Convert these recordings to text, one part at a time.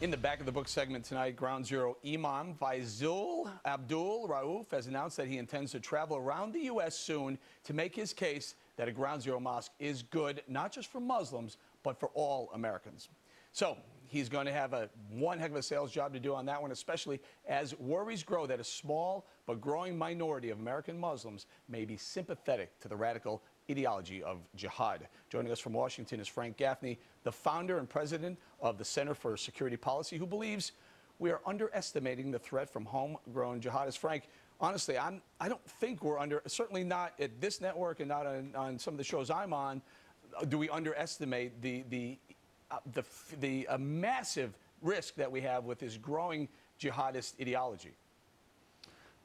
In the back of the book segment tonight, Ground Zero Imam Faisal Abdul Rauf has announced that he intends to travel around the U.S. soon to make his case that a Ground Zero Mosque is good, not just for Muslims, but for all Americans. So he's going to have one heck of a sales job to do on that one, especially as worries grow that a small but growing minority of American Muslims may be sympathetic to the radical ideology of jihad. Joining us from Washington is Frank Gaffney, the founder and president of the Center for Security Policy, who believes we are underestimating the threat from homegrown jihadists. Frank, honestly, I don't think we're certainly not at this network and not on some of the shows I'm on, do we underestimate the massive risk that we have with this growing jihadist ideology.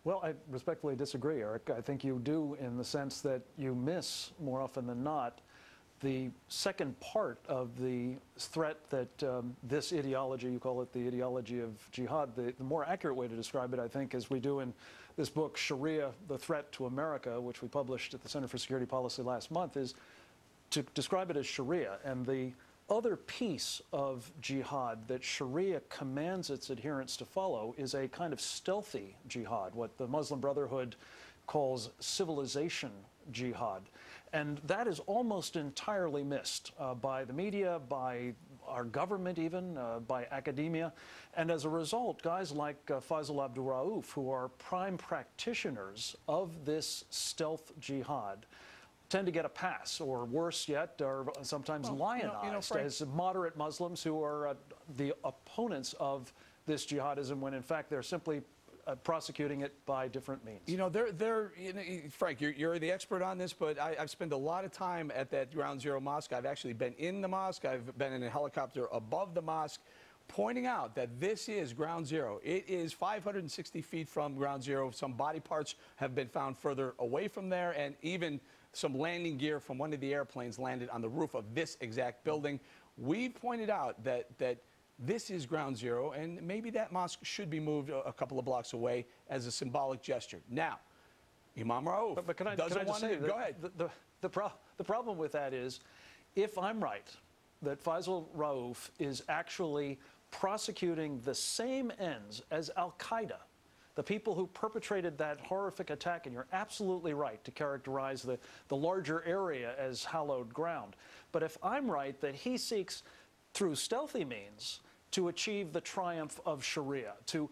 Well, I respectfully disagree, Eric. I think you do, in the sense that you miss, more often than not, the second part of the threat that this ideology, you call it the ideology of jihad, the more accurate way to describe it, I think, as we do in this book, Sharia, The Threat to America, which we published at the Center for Security Policy last month, is to describe it as Sharia. And the other piece of jihad that Sharia commands its adherents to follow is a kind of stealthy jihad, what the Muslim Brotherhood calls civilization jihad. And that is almost entirely missed by the media, by our government even, by academia. And as a result, guys like Faisal Abdul Rauf, who are prime practitioners of this stealth jihad, tend to get a pass, or worse yet, are sometimes lionized as moderate Muslims who are the opponents of this jihadism, when in fact they're simply prosecuting it by different means. You know, Frank, you're the expert on this, but I've spent a lot of time at that Ground Zero Mosque. I've actually been in the mosque. I've been in a helicopter above the mosque, pointing out that this is Ground Zero. It is 560 feet from Ground Zero. Some body parts have been found further away from there, and even some landing gear from one of the airplanes landed on the roof of this exact building. We've pointed out that this is Ground Zero, and maybe that mosque should be moved a couple of blocks away as a symbolic gesture. Now, Imam Rauf doesn't want to. Go ahead. The problem with that is, if I'm right, that Faisal Rauf is actually prosecuting the same ends as Al-Qaeda, the people who perpetrated that horrific attack, and you're absolutely right to characterize the larger area as hallowed ground. But if I'm right that he seeks, through stealthy means, to achieve the triumph of Sharia, in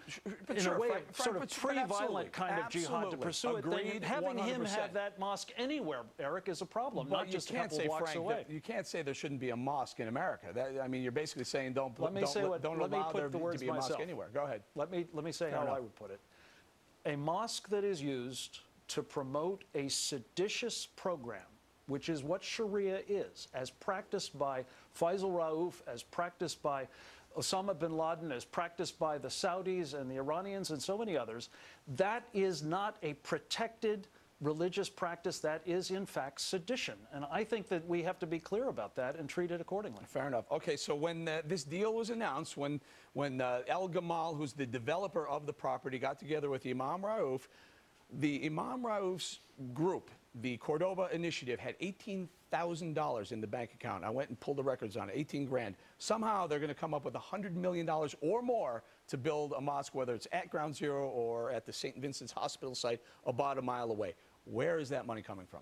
a way, sort of pre-violent kind of jihad, to pursue it, then having him have that mosque anywhere, Eric, is a problem, not just a couple blocks away. You can't say there shouldn't be a mosque in America. I mean, you're basically saying don't allow there to be a mosque anywhere. Go ahead. Let me say how I would put it. A mosque that is used to promote a seditious program, which is what Sharia is, as practiced by Faisal Rauf, as practiced by Osama bin Laden, as practiced by the Saudis and the Iranians and so many others, that is not a protected religious practice. That is, in fact, sedition. And I think that we have to be clear about that and treat it accordingly. Fair enough. Okay, so when this deal was announced, when El Gamal, who's the developer of the property, got together with Imam Rauf, the Imam Rauf's group, the Cordoba Initiative, had $18,000 in the bank account. I went and pulled the records on it, 18 grand. Somehow they're going to come up with $100 million or more to build a mosque, whether it's at Ground Zero or at the St. Vincent's Hospital site about a mile away. Where is that money coming from?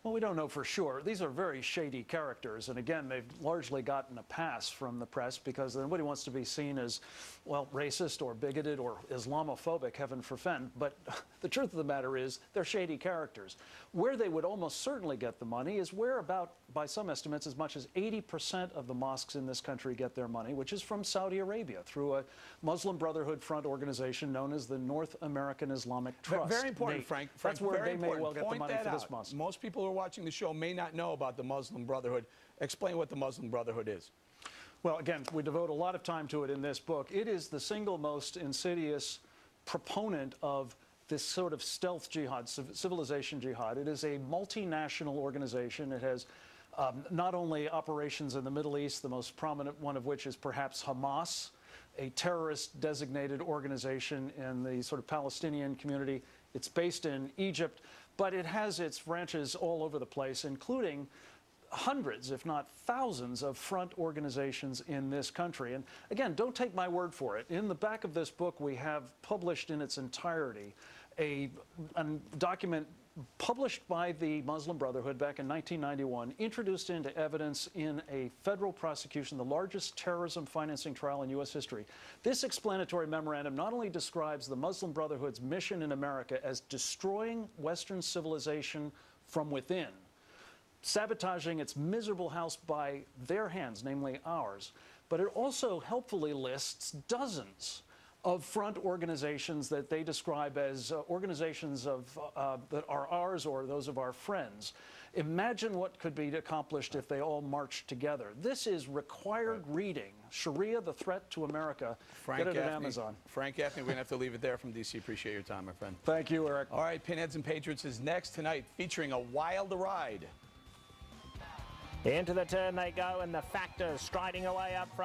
Well, we don't know for sure. These are very shady characters, and again, they've largely gotten a pass from the press because nobody wants to be seen as, well, racist or bigoted or Islamophobic, heaven forfend. But the truth of the matter is, they're shady characters. Where they would almost certainly get the money is where about, by some estimates, as much as 80% of the mosques in this country get their money, which is from Saudi Arabia, through a Muslim Brotherhood front organization known as the North American Islamic Trust. Very important, Frank. That's where they may well get the money for this mosque. Most people who are watching the show may not know about the Muslim Brotherhood. Explain what the Muslim Brotherhood is. Well, again, we devote a lot of time to it in this book. It is the single most insidious proponent of this sort of stealth jihad, civilization jihad. It is a multinational organization. It has not only operations in the Middle East, the most prominent one of which is perhaps Hamas, a terrorist designated organization in the sort of Palestinian community. It's based in Egypt, but it has its branches all over the place, including hundreds, if not thousands, of front organizations in this country. And again, don't take my word for it. In the back of this book, we have published in its entirety a document published by the Muslim Brotherhood back in 1991, introduced into evidence in a federal prosecution, the largest terrorism financing trial in U.S. history. This explanatory memorandum not only describes the Muslim Brotherhood's mission in America as destroying Western civilization from within, sabotaging its miserable house by their hands, namely ours, but it also helpfully lists dozens of front organizations that they describe as organizations that are ours or those of our friends. Imagine what could be accomplished if they all marched together. This is required reading. Sharia, the Threat to America. Get it at Amazon. Frank Gaffney, we're going to have to leave it there from D.C. Appreciate your time, my friend. Thank you, Eric. All right, Pinheads and Patriots is next tonight, featuring a wild ride. Into the turn they go, and the Factor striding away up front.